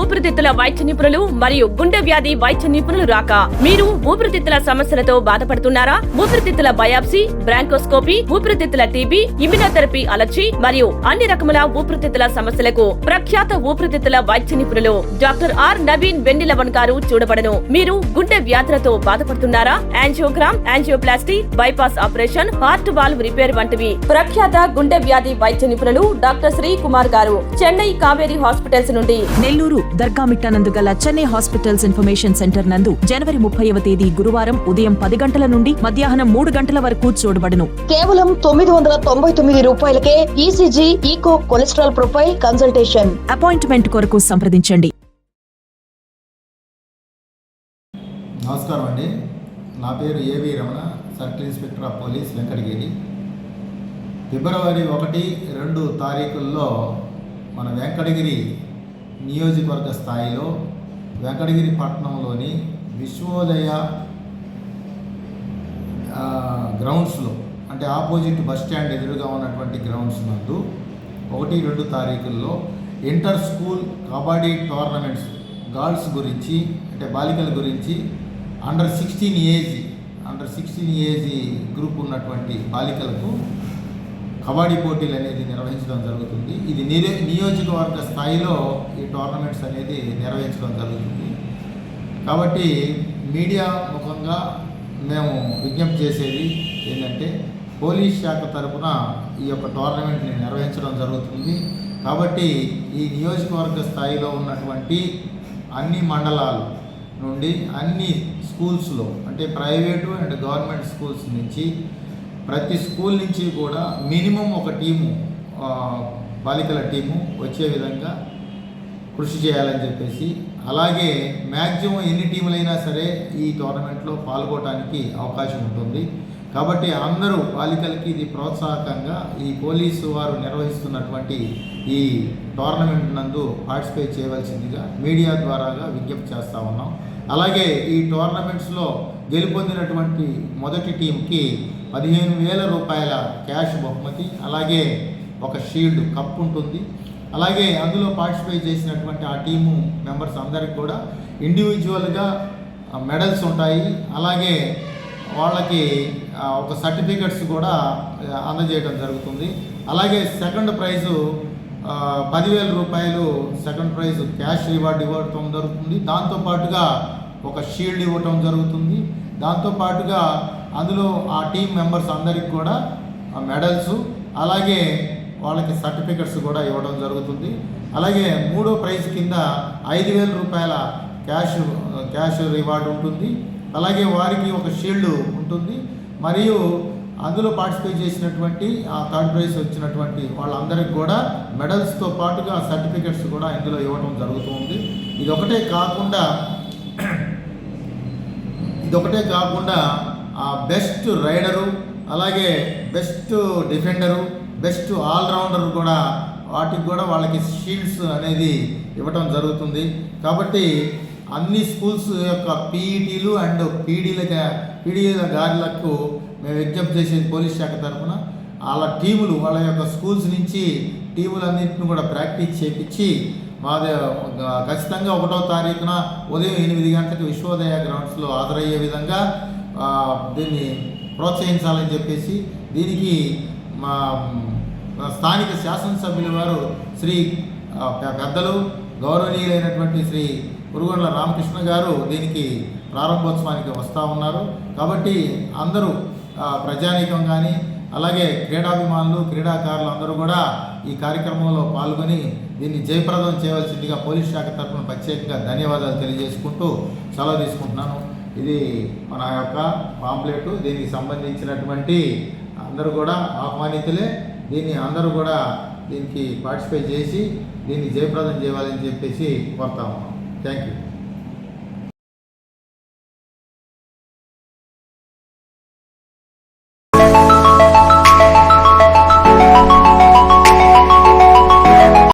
ఊపిరితిత్తుల వైద్య నిపుణులు మరియు గుండె వ్యాధి వైద్య నిపుణులు రాక. మీరు ఊపిరితిత్తుల సమస్యలతో బాధపడుతున్నారా? ఊపిరితిత్తుల బయాప్సీ, బ్రాంకోస్కోపీ, ఊపిరితిత్తుల టీబీ, ఇమ్యునోథెరపీ, అలర్జీ మరియు అన్ని రకముల ఊపిరితిత్తుల సమస్యలకు ప్రఖ్యాత ఊపిరితిత్తుల వైద్య నిపుణులు డాక్టర్ ఆర్ నవీన్ వెన్నెలవన్ గారు చూడబడను. మీరు గుండె వ్యాధులతో బాధపడుతున్నారా? Angiogram, angioplasty, bypass operation, heart valve repair వంటివి ప్రఖ్యాత గుండె వ్యాధి వైద్య నిపుణులు డాక్టర్ శ్రీ కుమార్ గారు చెన్నై కావేరీ హాస్పిటల్స్ నుండి నెల్లూరు దర్గామిట్ట నందు గల చెన్నై హాస్పిటల్స్ ఇన్ఫర్మేషన్ సెంటర్ నందు జనవరి 30వ తేదీ గురువారం ఉదయం 10 గంటల నుండి మధ్యాహ్నం 3 గంటల వరకు చూడబడును. కేవలం 999 రూపాయలకే ECG, echo, cholesterol profile consultation. Appointment కొరకు సంప్రదించండి. నమస్కారం అండి. నా పేరు A V Ramana, circle inspector of police Venkatagiri. ఫిబ్రవరి 1, 2 తారీఖుల్లో మన వెంకటగిరి నియోజకవర్గ స్థాయిలో వెంకటగిరి పట్టణంలోని విశ్వోదయ గ్రౌండ్స్లో, అంటే ఆపోజిట్ బస్ స్టాండ్ ఎదురుగా ఉన్నటువంటి గ్రౌండ్స్ నందు 1, 2 తారీఖుల్లో inter school kabaddi tournaments girls గురించి, అంటే బాలికల గురించి అండర్ 16 ఏజ్ గ్రూప్ ఉన్నటువంటి బాలికలకు కబడ్డీ పోటీలు అనేది నిర్వహించడం జరుగుతుంది. ఇది నియోజకవర్గ స్థాయిలో ఈ టోర్నమెంట్స్ అనేది నిర్వహించడం జరుగుతుంది. కాబట్టి మీడియా ముఖంగా మేము విజ్ఞప్తి చేసేది ఏంటంటే, పోలీస్ శాఖ తరఫున ఈ యొక్క టోర్నమెంట్ని నిర్వహించడం జరుగుతుంది. కాబట్టి ఈ నియోజకవర్గ స్థాయిలో ఉన్నటువంటి అన్ని మండలాల నుండి అన్ని స్కూల్స్లో, అంటే ప్రైవేటు అండ్ గవర్నమెంట్ స్కూల్స్ నుంచి ప్రతి స్కూల్ నుంచి కూడా మినిమం ఒక టీము, బాలికల టీము వచ్చే విధంగా కృషి చేయాలని చెప్పేసి, అలాగే మ్యాక్సిమం ఎన్ని టీములైనా సరే ఈ టోర్నమెంట్లో పాల్గొనడానికి అవకాశం ఉంటుంది. కాబట్టి అందరూ బాలికలకి ఇది ప్రోత్సాహకంగా ఈ పోలీసు వారు నిర్వహిస్తున్నటువంటి ఈ టోర్నమెంట్ నందు పార్టిసిపేట్ చేయవలసిందిగా మీడియా ద్వారాగా విజ్ఞప్తి చేస్తూ ఉన్నాం. అలాగే ఈ టోర్నమెంట్స్లో గెలుపొందినటువంటి మొదటి టీంకి 15,000 రూపాయల క్యాష్ బహుమతి, అలాగే ఒక షీల్డ్ కప్ ఉంటుంది. అలాగే అందులో పార్టిసిపేట్ చేసినటువంటి ఆ టీము మెంబర్స్ అందరికి కూడా ఇండివిజువల్గా మెడల్స్ ఉంటాయి. అలాగే వాళ్ళకి ఒక సర్టిఫికెట్స్ కూడా అందజేయడం జరుగుతుంది. అలాగే సెకండ్ ప్రైజు 10,000 రూపాయలు సెకండ్ ప్రైజ్ క్యాష్ రివార్డ్ ఇవ్వటం జరుగుతుంది. దాంతోపాటుగా ఒక షీల్డ్ ఇవ్వటం జరుగుతుంది. దాంతోపాటుగా అందులో ఆ టీం మెంబర్స్ అందరికి కూడా మెడల్స్, అలాగే వాళ్ళకి సర్టిఫికెట్స్ కూడా ఇవ్వడం జరుగుతుంది. అలాగే మూడో ప్రైజ్ కింద 5,000 రూపాయల క్యాష్ రివార్డ్ ఉంటుంది. అలాగే వారికి ఒక షీల్డ్ ఉంటుంది. మరియు అందులో పార్టిసిపేట్ చేసినటువంటి ఆ థర్డ్ ప్రైజ్ వచ్చినటువంటి వాళ్ళందరికీ కూడా మెడల్స్తో పాటుగా సర్టిఫికెట్స్ కూడా ఇందులో ఇవ్వడం జరుగుతుంది. ఇదొకటే కాకుండా బెస్ట్ రైడరు, అలాగే బెస్ట్ డిఫెండరు, బెస్ట్ ఆల్రౌండర్ కూడా వాటికి కూడా వాళ్ళకి షీల్డ్స్ అనేది ఇవ్వటం జరుగుతుంది. కాబట్టి అన్ని స్కూల్స్ యొక్క పీఈటీలు అండ్ పీడీల గారులకు మేము విజ్ఞప్తి చేసేది పోలీస్ శాఖ తరఫున వాళ్ళ యొక్క స్కూల్స్ నుంచి టీములన్నింటిని కూడా ప్రాక్టీస్ చేయించి ఖచ్చితంగా 1వ తారీఖున ఉదయం 8 గంటలకు విశ్వోదయ గ్రౌండ్స్లో హాజరయ్యే విధంగా దీన్ని ప్రోత్సహించాలని చెప్పేసి, దీనికి మా స్థానిక శాసనసభ్యుల వారు శ్రీ పెద్దలు గౌరవనీయులైనటువంటి శ్రీ పురుగొండ్ల రామకృష్ణ గారు దీనికి ప్రారంభోత్సవానికి వస్తూ ఉన్నారు. కాబట్టి అందరూ ప్రజానీకం కానీ, అలాగే క్రీడాభిమానులు, క్రీడాకారులు అందరూ కూడా ఈ కార్యక్రమంలో పాల్గొని దీన్ని జయప్రదం చేయవలసిందిగా పోలీస్ శాఖ తరఫున ప్రత్యేకంగా ధన్యవాదాలు తెలియజేసుకుంటూ సెలవు తీసుకుంటున్నాను. ఇది మన యొక్క పాంప్లెట్. దీనికి సంబంధించినటువంటి అందరూ కూడా ఆహ్వానితులే. దీన్ని అందరూ కూడా దీనికి పార్టిసిపేట్ చేసి దీన్ని జయప్రదం చేయాలని చెప్పేసి కోరుతా ఉన్నాం. Thank you.